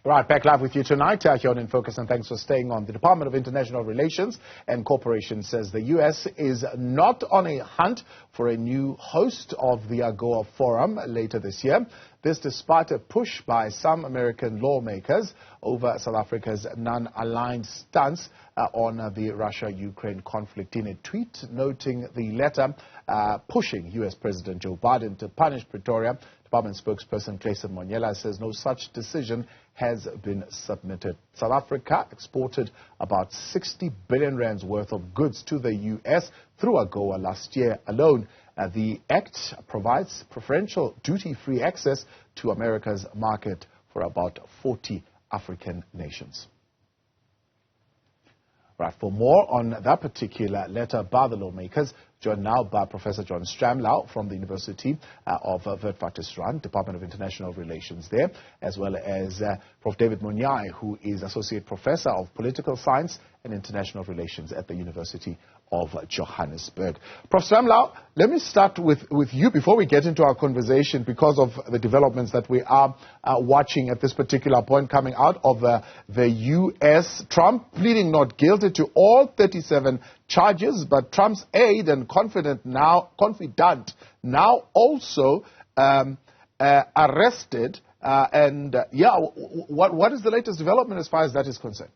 Right, back live with you tonight here on In Focus, and thanks for staying on. The Department of International Relations and Cooperation says the U.S. is not on a hunt for a new host of the Agoa Forum later this year. This despite a push by some American lawmakers over South Africa's non-aligned stance on the Russia-Ukraine conflict. In a tweet noting the letter pushing U.S. President Joe Biden to punish Pretoria, Department spokesperson Monyae says no such decision has been submitted. South Africa exported about 60 billion rands worth of goods to the U.S. through Agoa last year alone. The act provides preferential duty-free access to America's market for about 40 African nations. Right, for more on that particular letter by the lawmakers, joined now by Professor John Stremlau from the University of Witwatersrand, Department of International Relations there, as well as Prof. David Monyae, who is Associate Professor of Political Science and International Relations at the University of Johannesburg. Prof. Stremlau, let me start with you before we get into our conversation, because of the developments that we are watching at this particular point coming out of the U.S. Trump pleading not guilty to all 37 charges, but Trump's aide and confidant now also arrested. What is the latest development as far as that is concerned?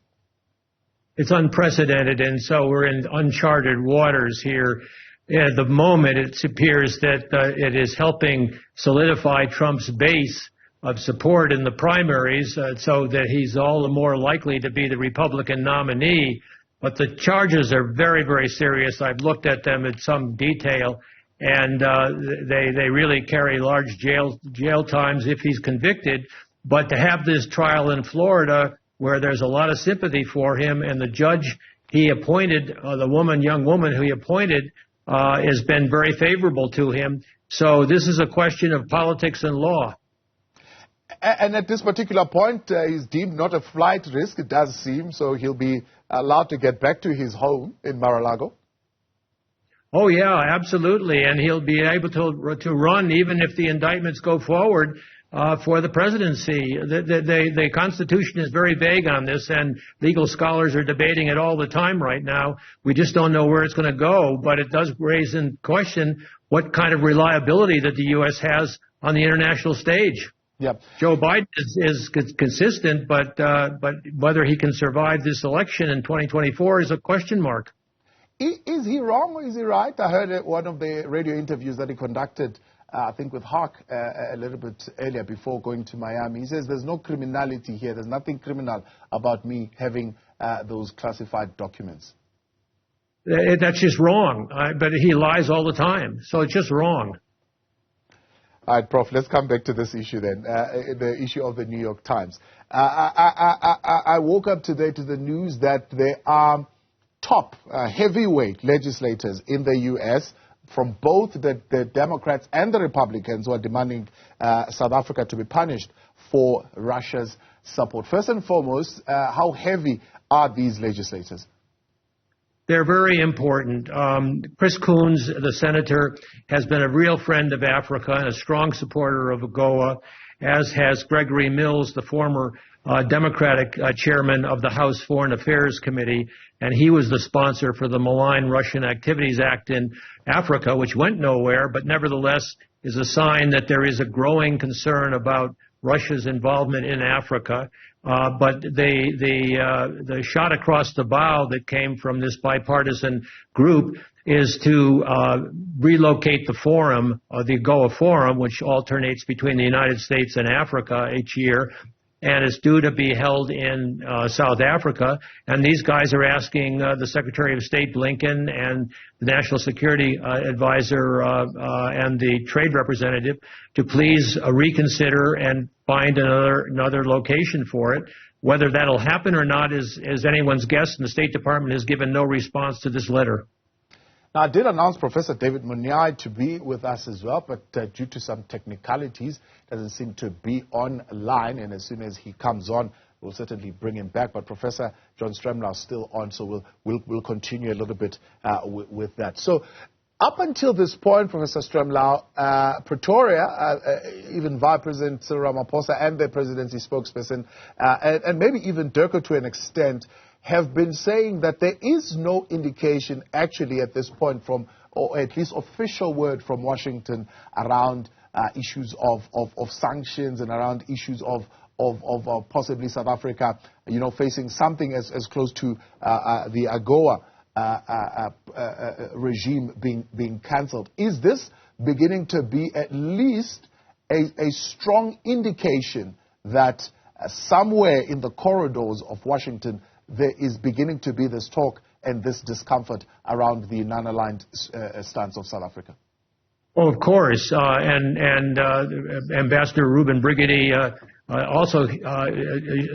It's unprecedented, and so we're in uncharted waters here. At the moment, it appears that it is helping solidify Trump's base of support in the primaries so that he's all the more likely to be the Republican nominee. But the charges are very, very serious. I've looked at them in some detail, and they really carry large jail times if he's convicted. But to have this trial in Florida, where there's a lot of sympathy for him, and the judge he appointed, young woman who he appointed, has been very favorable to him. So this is a question of politics and law. And at this particular point, he's deemed not a flight risk, it does seem, so he'll be allowed to get back to his home in Mar-a-Lago. Oh, yeah, absolutely. And he'll be able to run even if the indictments go forward for the presidency. The Constitution is very vague on this, and legal scholars are debating it all the time right now. We just don't know where it's going to go, but it does raise in question what kind of reliability that the U.S. has on the international stage. Yep. Joe Biden is consistent, but whether he can survive this election in 2024 is a question mark. Is he wrong or is he right? I heard one of the radio interviews that he conducted, I think with Hawk a little bit earlier before going to Miami. He says there's no criminality here. There's nothing criminal about me having those classified documents. That's just wrong. But he lies all the time. So it's just wrong. All right, Prof, let's come back to this issue then, the issue of the New York Times. I woke up today to the news that there are top heavyweight legislators in the U.S. from both the Democrats and the Republicans who are demanding South Africa to be punished for Russia's support. First and foremost, how heavy are these legislators? They're very important. Chris Coons, the senator, has been a real friend of Africa and a strong supporter of Agoa, as has Gregory Mills, the former Democratic chairman of the House Foreign Affairs Committee, and he was the sponsor for the Malign Russian Activities Act in Africa, which went nowhere, but nevertheless is a sign that there is a growing concern about Russia's involvement in Africa. But the shot across the bow that came from this bipartisan group is to relocate the forum, the Agoa Forum, which alternates between the United States and Africa each year, and is due to be held in South Africa. And these guys are asking the Secretary of State Blinken and the National Security Advisor and the Trade Representative to please reconsider and find another location for it. Whether that'll happen or not is anyone's guess, and the State Department has given no response to this letter. Now, I did announce Professor David Monyae to be with us as well, but due to some technicalities, doesn't seem to be online, and as soon as he comes on, we'll certainly bring him back. But Professor John Stremlau is still on, so we'll continue a little bit with that. So Up until this point, Professor Stremlau, Pretoria, even Vice President Cyril Ramaphosa and their presidency spokesperson, and maybe even Durko to an extent, have been saying that there is no indication actually at this point from, or at least official word from Washington around issues of sanctions and around issues of possibly South Africa, facing something as close to the Agoa regime being cancelled. Is this beginning to be at least a strong indication that somewhere in the corridors of Washington there is beginning to be this talk and this discomfort around the non-aligned stance of South Africa? Well, of course, and Ambassador Ruben Brigady also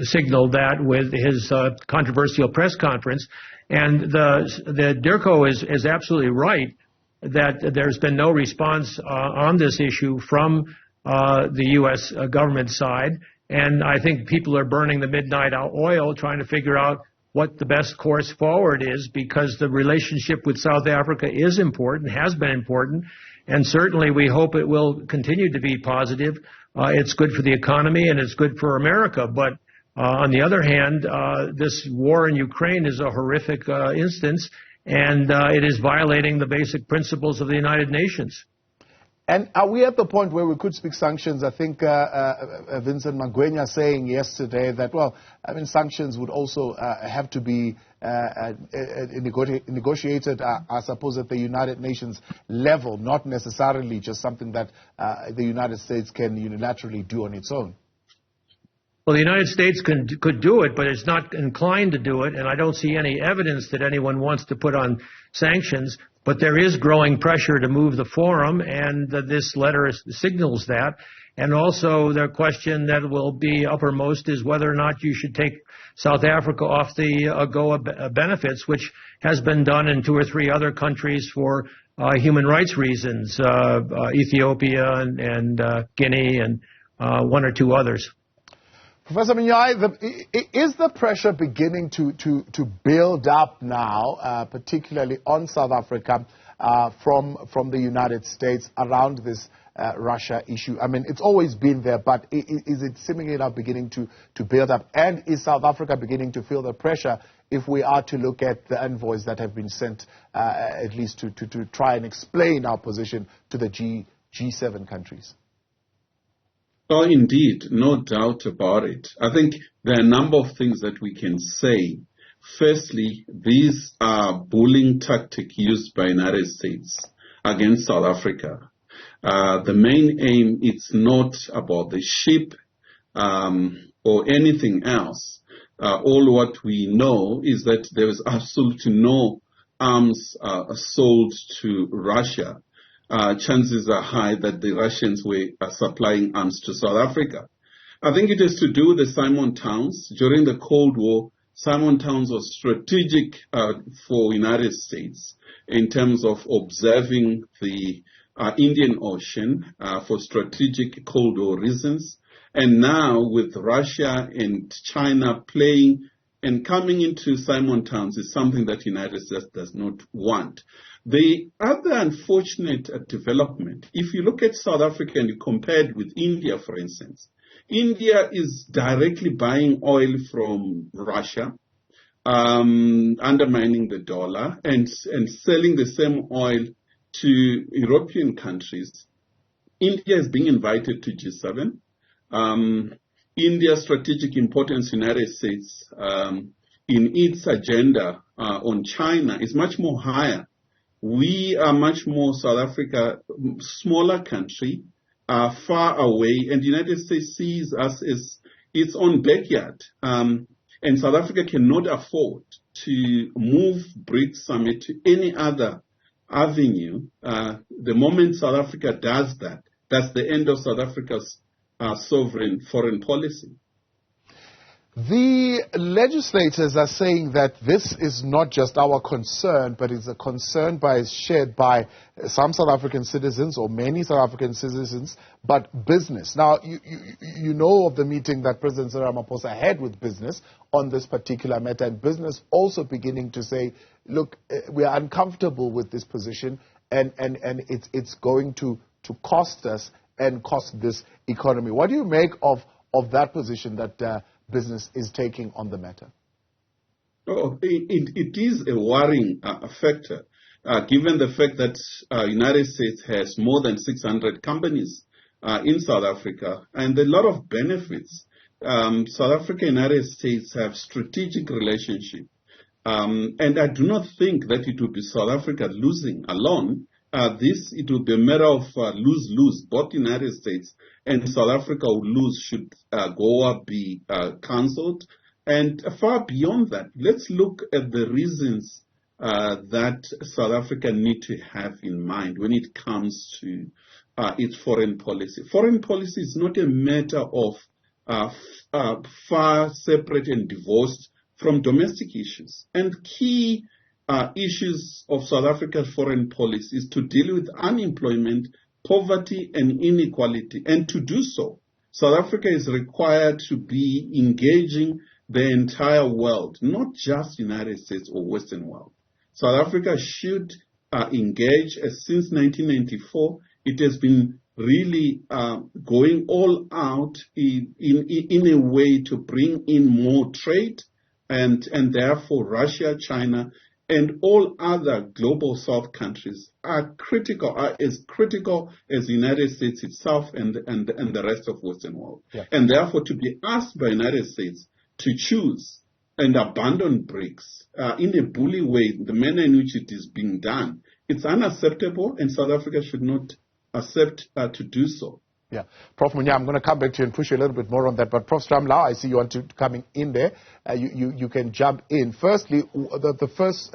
signaled that with his controversial press conference. And the Durko is absolutely right that there's been no response on this issue from the U.S. government side. And I think people are burning the midnight oil trying to figure out what the best course forward is, because the relationship with South Africa is important, has been important, and certainly we hope it will continue to be positive. It's good for the economy and it's good for America. But on the other hand, this war in Ukraine is a horrific instance, and it is violating the basic principles of the United Nations. And are we at the point where we could speak sanctions? I think Vincent Magwenya saying yesterday that, sanctions would also have to be negotiated, I suppose, at the United Nations level, not necessarily just something that the United States can unilaterally do on its own. Well, the United States could do it, but it's not inclined to do it, and I don't see any evidence that anyone wants to put on sanctions. But there is growing pressure to move the forum, and this letter signals that. And also the question that will be uppermost is whether or not you should take South Africa off the Agoa benefits, which has been done in 2 or 3 other countries for human rights reasons, Ethiopia and Guinea and 1 or 2 others. Professor Monyae, is the pressure beginning to build up now, particularly on South Africa, from the United States around this Russia issue? I mean, it's always been there, but is it seemingly now beginning to build up? And is South Africa beginning to feel the pressure if we are to look at the envoys that have been sent, at least to try and explain our position to the G7 countries? Oh, indeed, no doubt about it. I think there are a number of things that we can say. Firstly, these are bullying tactics used by the United States against South Africa. The main aim is not about the ship or anything else. All what we know is that there is absolutely no arms sold to Russia. Chances are high that the Russians were supplying arms to South Africa. I think it has to do with the Simon Towns. During the Cold War, Simon Towns was strategic for United States in terms of observing the Indian Ocean for strategic Cold War reasons. And now with Russia and China playing and coming into Simon Towns is something that the United States does not want. The other unfortunate development, if you look at South Africa and you compare it with India, for instance, India is directly buying oil from Russia, undermining the dollar and selling the same oil to European countries. India is being invited to G7. India's strategic importance in the United States in its agenda on China is much more higher. We are much more South Africa, smaller country, far away, and the United States sees us as its own backyard. And South Africa cannot afford to move BRICS Summit to any other avenue. The moment South Africa does that, that's the end of South Africa's sovereign foreign policy. The legislators are saying that this is not just our concern, but it's a concern shared by some South African citizens or many South African citizens, but business. Now, you know of the meeting that President Cyril Ramaphosa had with business on this particular matter, and business also beginning to say, look, we are uncomfortable with this position, and it's going to cost us and cost this economy. What do you make of that position that business is taking on the matter? Oh, it is a worrying factor, given the fact that United States has more than 600 companies in South Africa and a lot of benefits. South Africa and United States have strategic relationship, and I do not think that it will be South Africa losing alone. It will be a matter of lose-lose. Both the United States and South Africa will lose should Agoa be cancelled. And far beyond that, let's look at the reasons that South Africa need to have in mind when it comes to its foreign policy. Foreign policy is not a matter of far separate and divorced from domestic issues. And key issues of South Africa's foreign policy is to deal with unemployment, poverty, and inequality. And to do so, South Africa is required to be engaging the entire world, not just United States or Western world. South Africa should engage. Since 1994, it has been really going all out in a way to bring in more trade, and therefore Russia, China, and all other global South countries are as critical as the United States itself and the rest of Western world. Yeah. And therefore, to be asked by the United States to choose and abandon BRICS in a bully way, the manner in which it is being done, it's unacceptable, and South Africa should not accept to do so. Yeah. Prof. Monyae, I'm going to come back to you and push you a little bit more on that. But Prof. Stremlau, I see you want to coming in there. You can jump in. Firstly, the first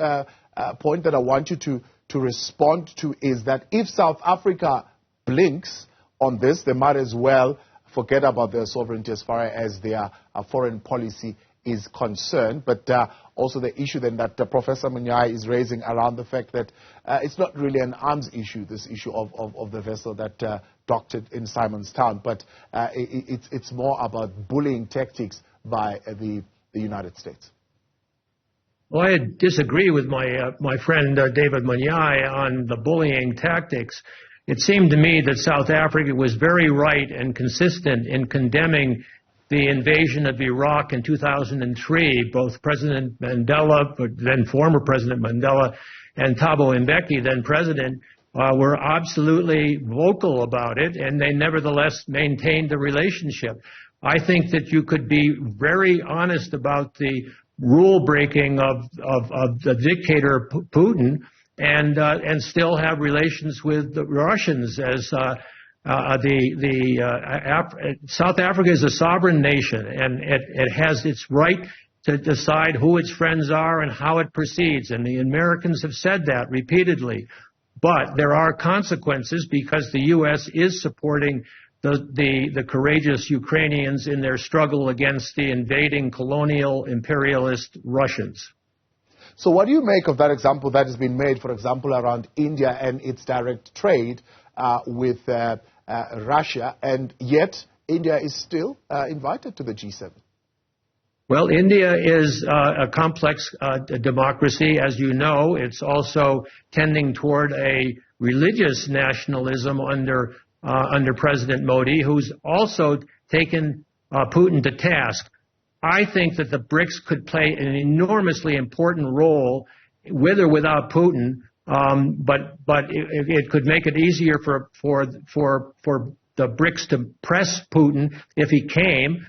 point that I want you to respond to is that if South Africa blinks on this, they might as well forget about their sovereignty as far as their foreign policy is concerned. But also the issue then that Professor Monyae is raising around the fact that it's not really an arms issue, this issue of the vessel that docked in Simonstown, but it's more about bullying tactics by the United States. Well, I disagree with my friend David Monyae on the bullying tactics. It seemed to me that South Africa was very right and consistent in condemning the invasion of Iraq in 2003. Both President Mandela, then former President Mandela, and Thabo Mbeki, then president, were absolutely vocal about it, and they nevertheless maintained the relationship. I think that you could be very honest about the rule breaking of the dictator Putin, and still have relations with the Russians. As South Africa is a sovereign nation, and it has its right to decide who its friends are and how it proceeds. And the Americans have said that repeatedly. But there are consequences because the U.S. is supporting the courageous Ukrainians in their struggle against the invading colonial imperialist Russians. So what do you make of that example that has been made, for example, around India and its direct trade with Russia, and yet India is still invited to the G7? Well, India is a complex democracy, as you know. It's also tending toward a religious nationalism under President Modi, who's also taken Putin to task. I think that the BRICS could play an enormously important role, with or without Putin, but it could make it easier for the BRICS to press Putin if he came,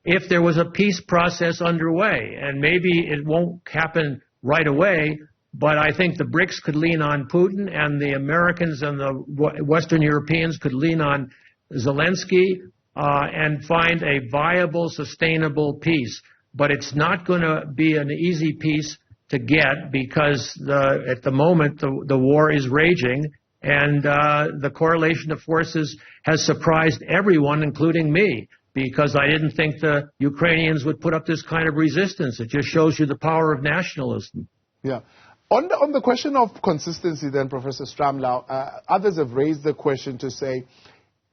if there was a peace process underway. And maybe it won't happen right away, but I think the BRICS could lean on Putin, and the Americans and the Western Europeans could lean on Zelensky and find a viable, sustainable peace. But it's not going to be an easy peace to get, because at the moment the war is raging, and the correlation of forces has surprised everyone, including me, because I didn't think the Ukrainians would put up this kind of resistance. It just shows you the power of nationalism. Yeah. On the question of consistency then, Professor Stremlau, others have raised the question to say,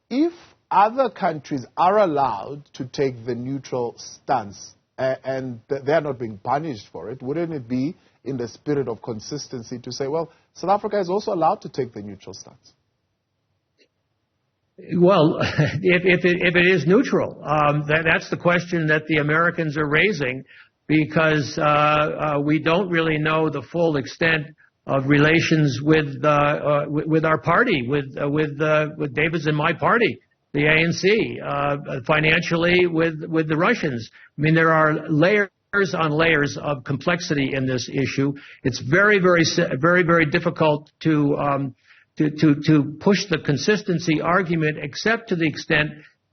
if other countries are allowed to take the neutral stance and they're not being punished for it, wouldn't it be in the spirit of consistency to say, well, South Africa is also allowed to take the neutral stance? Well, if it is neutral, that's the question that the Americans are raising, because we don't really know the full extent of relations with our party, with David's and my party, the ANC, financially with the Russians. I mean, there are layers on layers of complexity in this issue. It's very, very difficult to push the consistency argument, except to the extent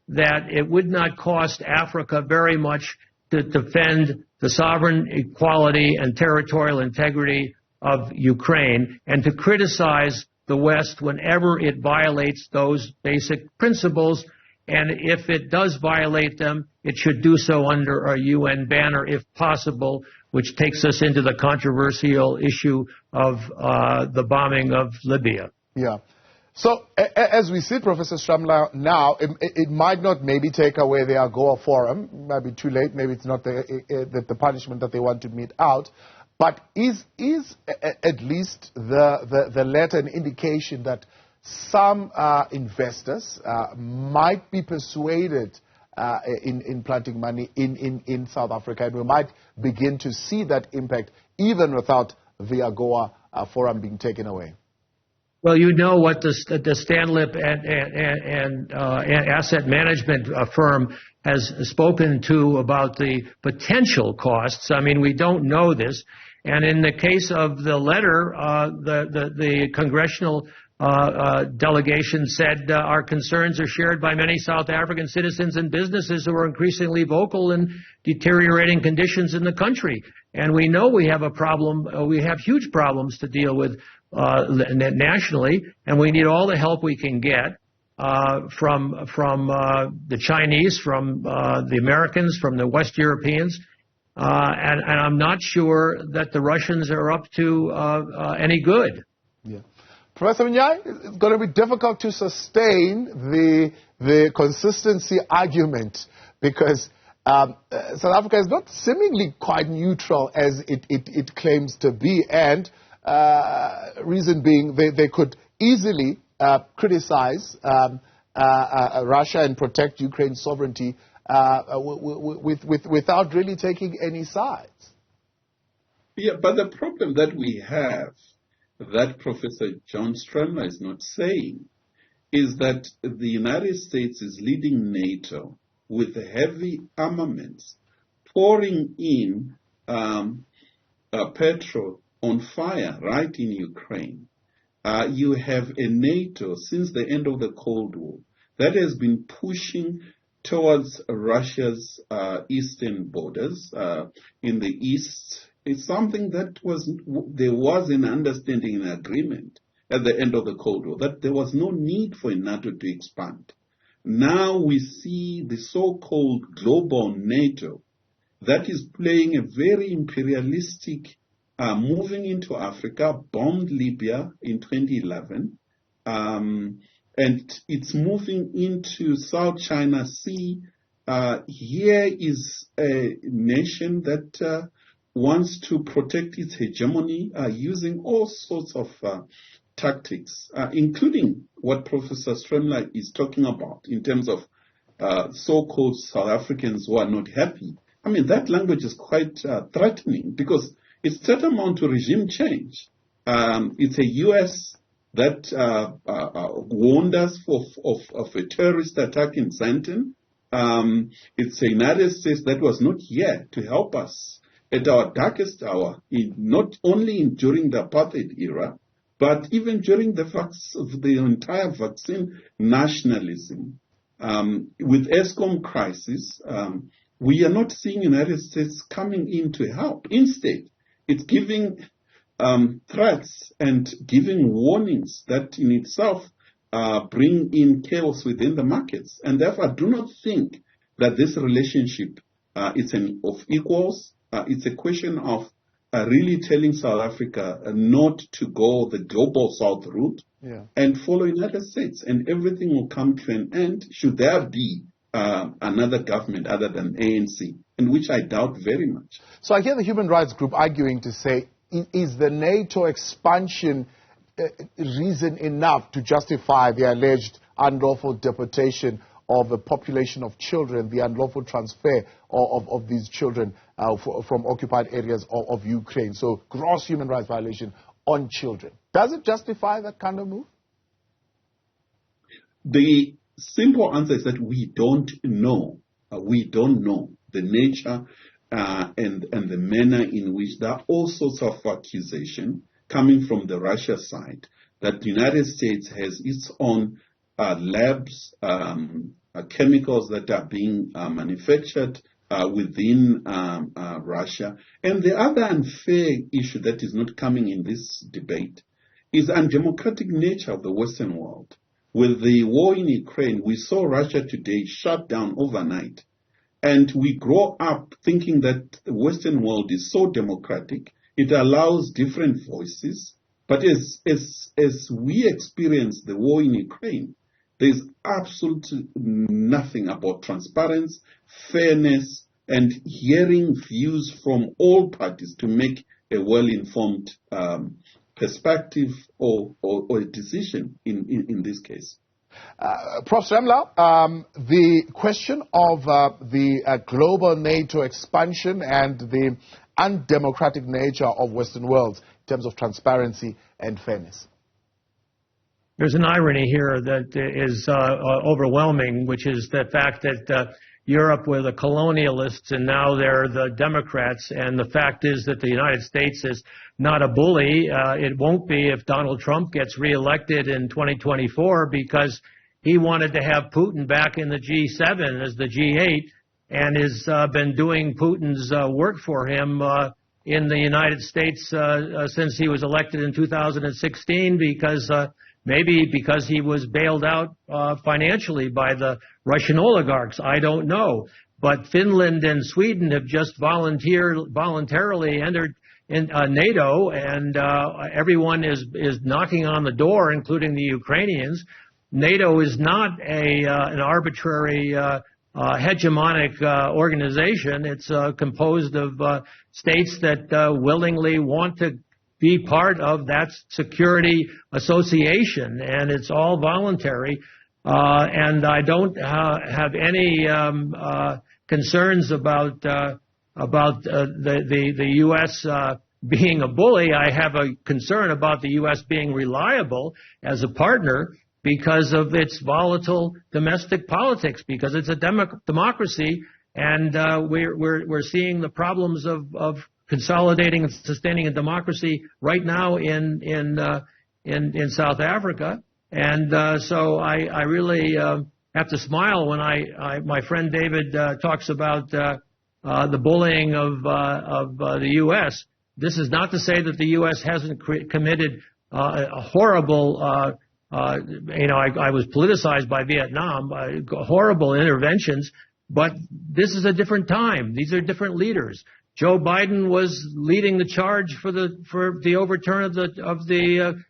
that it would not cost Africa very much to defend the sovereign equality and territorial integrity of Ukraine, and to criticize the West whenever it violates those basic principles. And if it does violate them, it should do so under a UN banner if possible, which takes us into the controversial issue of the bombing of Libya. Yeah. So as we see, Professor Stremlau, now, it might not maybe take away the Agoa Forum. It might be too late. Maybe it's not the punishment that they want to mete out. But is at least the letter an indication that some investors might be persuaded in planting money in South Africa, and we might begin to see that impact even without the Agoa Forum being taken away? Well, you know what the Stanlip and asset management firm has spoken to about the potential costs. I mean, we don't know this. And in the case of the letter, the congressional delegation said our concerns are shared by many South African citizens and businesses who are increasingly vocal in deteriorating conditions in the country. And we know we have a problem. We have huge problems to deal with nationally, and we need all the help we can get from the Chinese, from the Americans, from the West Europeans. And I'm not sure that the Russians are up to any good. Yeah. Professor Monyae, it's going to be difficult to sustain the consistency argument, because South Africa is not seemingly quite neutral as it claims to be, and reason being they could easily criticize Russia and protect Ukraine's sovereignty without really taking any sides. Yeah, but the problem that we have, that Professor John Stremlau is not saying, is that the United States is leading NATO with heavy armaments, pouring in petrol on fire right in Ukraine. You have a NATO since the end of the Cold War that has been pushing towards Russia's eastern borders. In the east, it's something that there was an understanding and agreement at the end of the Cold War that there was no need for NATO to expand. Now we see the so-called global NATO that is playing a very imperialistic, moving into Africa, bombed Libya in 2011, and it's moving into South China Sea. Here is a nation that wants to protect its hegemony using all sorts of tactics, including what Professor Stremlau is talking about in terms of so-called South Africans who are not happy. I mean, that language is quite threatening, because it's tantamount to regime change. It's a U.S. that warned us of a terrorist attack in Sandton. It's a United States that was not here to help us at our darkest hour, not only during the apartheid era, but even during the entire vaccine nationalism. With ESCOM crisis, we are not seeing United States coming in to help. Instead, it's giving threats and giving warnings that in itself bring in chaos within the markets. And therefore, I do not think that this relationship is of equals. It's a question of really telling South Africa not to go the global South route and follow United States. And everything will come to an end should there be another government other than ANC, and which I doubt very much. So I hear the human rights group arguing to say, is the NATO expansion reason enough to justify the alleged unlawful deportation of a population of children, the unlawful transfer of these children from occupied areas of Ukraine? So gross human rights violation on children. Does it justify that kind of move? The simple answer is that we don't know. We don't know the nature and the manner in which there are all sorts of accusations coming from the Russia side that the United States has its own labs, chemicals that are being manufactured within Russia. And the other unfair issue that is not coming in this debate is the undemocratic nature of the Western world. With the war in Ukraine, we saw Russia today shut down overnight. And we grow up thinking that the Western world is so democratic, it allows different voices. But as we experience the war in Ukraine, there's absolutely nothing about transparency, fairness, and hearing views from all parties to make a well-informed perspective or a decision in this case. Prof. Stremlau, the question of the global NATO expansion and the undemocratic nature of Western world in terms of transparency and fairness. There's an irony here that is overwhelming, which is the fact that Europe were the colonialists and now they're the Democrats. And the fact is that the United States is not a bully. It won't be if Donald Trump gets reelected in 2024 because he wanted to have Putin back in the G7 as the G8 and has been doing Putin's work for him in the United States since he was elected in 2016 because maybe because he was bailed out financially by the Russian oligarchs. I don't know. But Finland and Sweden have just voluntarily entered in NATO, and everyone is knocking on the door, including the Ukrainians. NATO is not an arbitrary hegemonic organization. It's composed of states that willingly want to be part of that security association, and it's all voluntary. And I don't have any concerns about the U.S. Being a bully. I have a concern about the U.S. being reliable as a partner because of its volatile domestic politics, because it's a democracy, and we're seeing the problems of consolidating and sustaining a democracy right now in South Africa. And so I really have to smile when my friend David talks about the bullying of the U.S. This is not to say that the U.S. hasn't committed a horrible, I was politicized by Vietnam, horrible interventions, but this is a different time. These are different leaders. Joe Biden was leading the charge for the overturn of the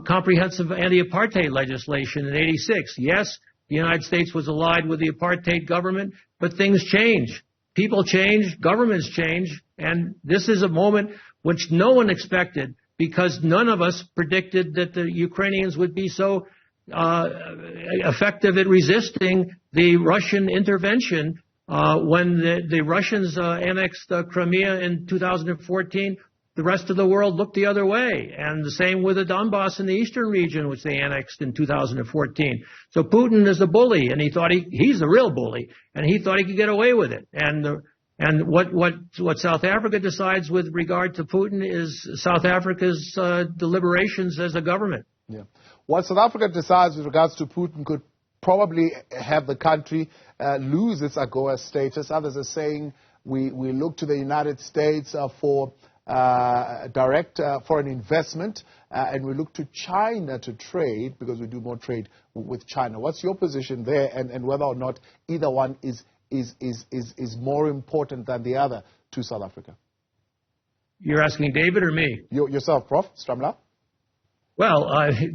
comprehensive anti-apartheid legislation in '86. Yes, the United States was allied with the apartheid government, but things change. People change, governments change, and this is a moment which no one expected because none of us predicted that the Ukrainians would be so effective at resisting the Russian intervention. When the Russians annexed Crimea in 2014, the rest of the world looked the other way. And the same with the Donbass in the eastern region, which they annexed in 2014. So Putin is a bully, and he thought he's the real bully, and he thought he could get away with it. And what South Africa decides with regard to Putin is South Africa's deliberations as a government. Yeah. What South Africa decides with regards to Putin could probably have the country lose its Agoa status. Others are saying we look to the United States for direct foreign investment, and we look to China to trade because we do more trade with China. What's your position there, and whether or not either one is more important than the other to South Africa? You're asking David or me? Yourself, Prof. Stremlau. Well,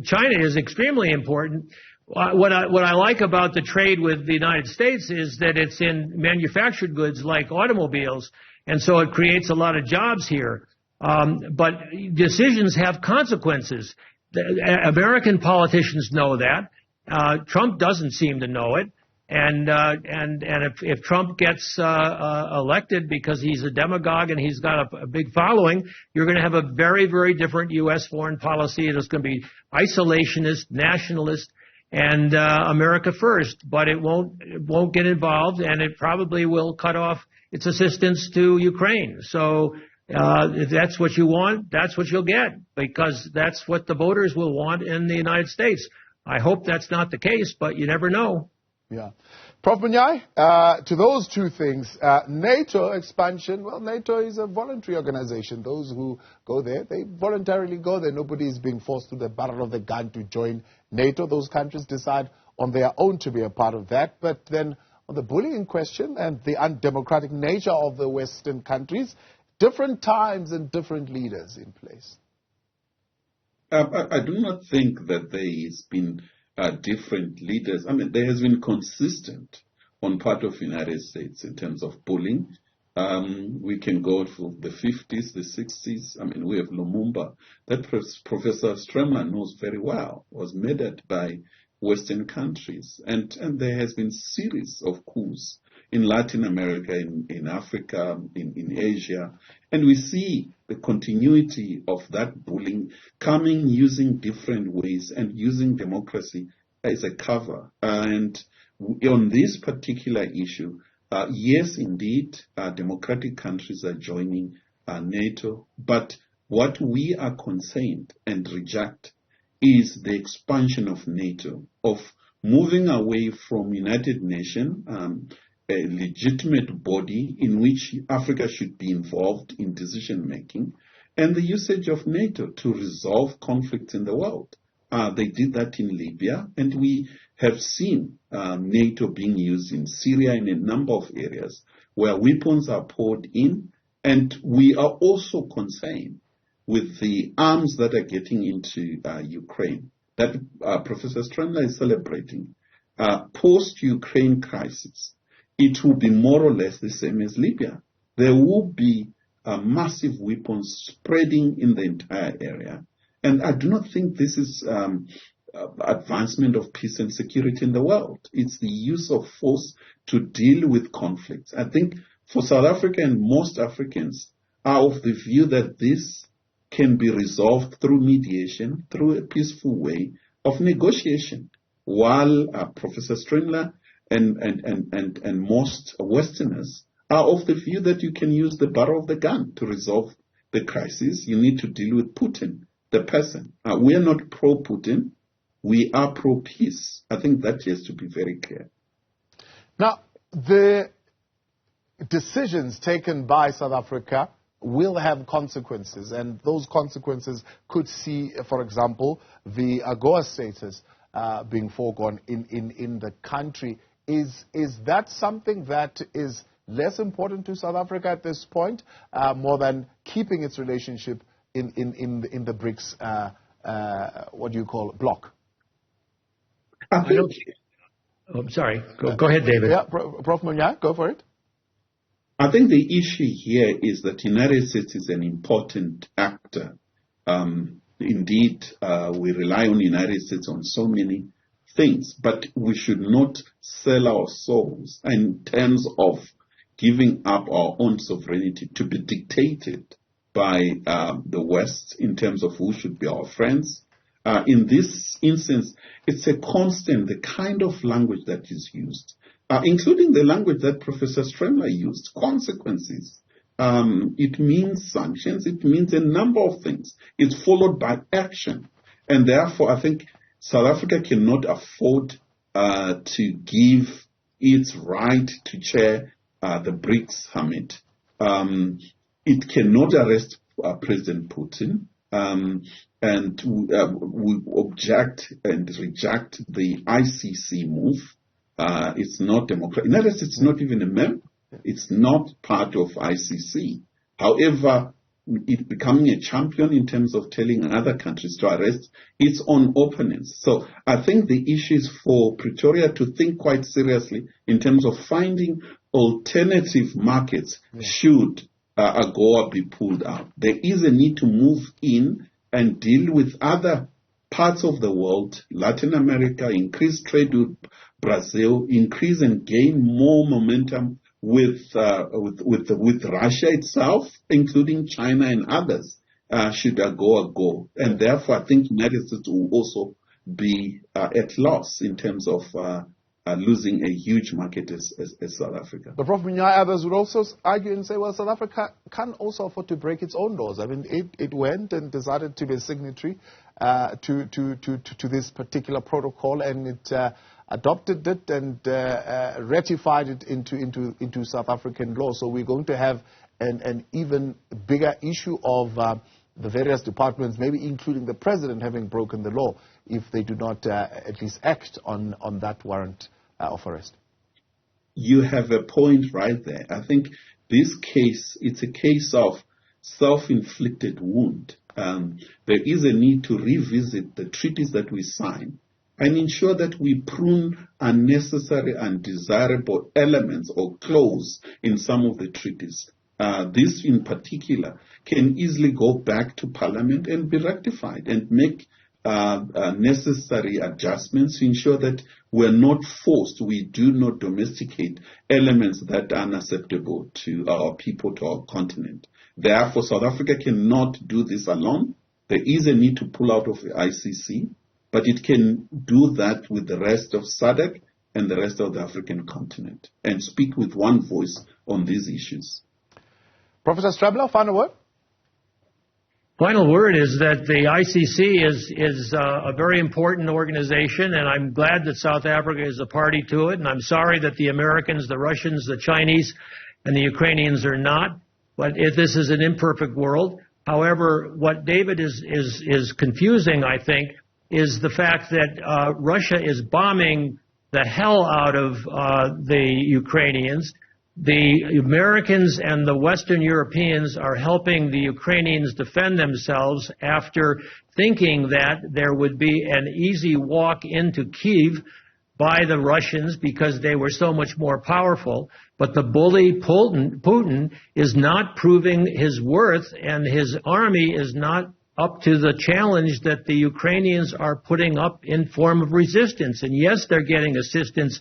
China is extremely important. What I like about the trade with the United States is that it's in manufactured goods like automobiles, and so it creates a lot of jobs here. But decisions have consequences. American politicians know that. Trump doesn't seem to know it. And if Trump gets elected because he's a demagogue and he's got a big following, you're going to have a very, very different U.S. foreign policy. It's going to be isolationist, nationalist, and America first. But it won't get involved, and it probably will cut off its assistance to Ukraine. So if that's what you want, that's what you'll get, because that's what the voters will want in the United States. I hope that's not the case, but you never know. Yeah. Prof. Monyae, to those two things, NATO expansion, well, NATO is a voluntary organization. Those who go there, they voluntarily go there. Nobody is being forced to the barrel of the gun to join NATO. Those countries decide on their own to be a part of that. But then on the bullying question and the undemocratic nature of the Western countries, different times and different leaders in place. I do not think that there has been different leaders. I mean, there has been consistent on part of the United States in terms of bullying. We can go to the 50s, the 60s. I mean, we have Lumumba. That Professor Stremlau knows very well, was murdered by Western countries. And there has been series of coups in Latin America, in Africa, in Asia. And we see the continuity of that bullying coming using different ways and using democracy as a cover. And on this particular issue, yes, indeed, democratic countries are joining NATO. But what we are concerned and reject is the expansion of NATO, of moving away from United Nations, a legitimate body in which Africa should be involved in decision-making, and the usage of NATO to resolve conflicts in the world. They did that in Libya, and we have seen NATO being used in Syria in a number of areas where weapons are poured in, and we are also concerned with the arms that are getting into Ukraine, that Professor Stremlau is celebrating. Post-Ukraine crisis, it will be more or less the same as Libya. There will be massive weapons spreading in the entire area. And I do not think this is advancement of peace and security in the world. It's the use of force to deal with conflicts. I think for South Africa and most Africans are of the view that this can be resolved through mediation, through a peaceful way of negotiation, while Professor Stremlau and most Westerners are of the view that you can use the barrel of the gun to resolve the crisis. You need to deal with Putin, the person. We are not pro-Putin. We are pro-peace. I think that has to be very clear. Now, the decisions taken by South Africa will have consequences, and those consequences could see, for example, the Agoa status being foregone in the country. Is that something that is less important to South Africa at this point, more than keeping its relationship in the BRICS, what do you call it, bloc? I'm sorry. Go ahead, David. Yeah, Prof. Monyae, go for it. I think the issue here is that the United States is an important actor. Indeed, we rely on the United States on so many things, but we should not sell our souls in terms of giving up our own sovereignty to be dictated by the West in terms of who should be our friends. In this instance, it's a constant, the kind of language that is used, including the language that Professor Stremlau used, consequences. It means sanctions. It means a number of things. It's followed by action. And therefore, I think South Africa cannot afford to give its right to chair the BRICS summit. It cannot arrest President Putin. And we object and reject the ICC move. It's not democratic. In other words, it's not even a member. It's not part of ICC. However, it becoming a champion in terms of telling other countries to arrest its own opponents. So I think the issue is for Pretoria to think quite seriously in terms of finding alternative markets should Agoa be pulled out. There is a need to move in and deal with other parts of the world, Latin America, increase trade with Brazil, increase and gain more momentum with Russia itself, including China and others, should Agoa go. And therefore, I think United States will also be at loss in terms of losing a huge market as South Africa. But Prof. Monyae, others would also argue and say, well, South Africa can also afford to break its own laws. I mean, it went and decided to be a signatory to this particular protocol, and it adopted it and ratified it into South African law. So we're going to have an even bigger issue of the various departments, maybe including the president, having broken the law if they do not at least act on that warrant of arrest. You have a point right there. I think this case, it's a case of self-inflicted wound. There is a need to revisit the treaties that we sign and ensure that we prune unnecessary, undesirable elements or clauses in some of the treaties. This in particular can easily go back to Parliament and be rectified and make necessary adjustments to ensure that we're not forced, we do not domesticate elements that are unacceptable to our people, to our continent. Therefore, South Africa cannot do this alone. There is a need to pull out of the ICC, but it can do that with the rest of SADC and the rest of the African continent and speak with one voice on these issues. Professor Stremlau, final word? Final word is that the ICC is a very important organization, and I'm glad that South Africa is a party to it, and I'm sorry that the Americans, the Russians, the Chinese, and the Ukrainians are not, but this is an imperfect world. However, what David is confusing, I think, is the fact that Russia is bombing the hell out of the Ukrainians. The Americans and the Western Europeans are helping the Ukrainians defend themselves after thinking that there would be an easy walk into Kyiv by the Russians because they were so much more powerful. But the bully Putin is not proving his worth, and his army is not up to the challenge that the Ukrainians are putting up in form of resistance. And yes, they're getting assistance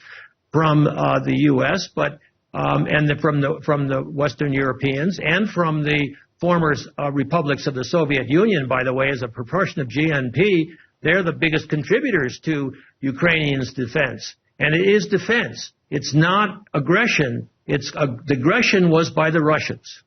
from the U.S., but from the Western Europeans and from the former republics of the Soviet Union, by the way, as a proportion of GNP, they're the biggest contributors to Ukrainians' defense. And it is defense. It's not aggression. The aggression was by the Russians.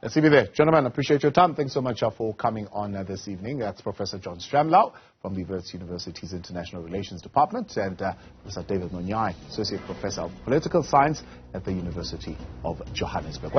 Let's leave it there. Gentlemen, appreciate your time. Thanks so much for coming on this evening. That's Professor John Stremlau from the Wits University's International Relations Department and Professor David Monyae, Associate Professor of Political Science at the University of Johannesburg.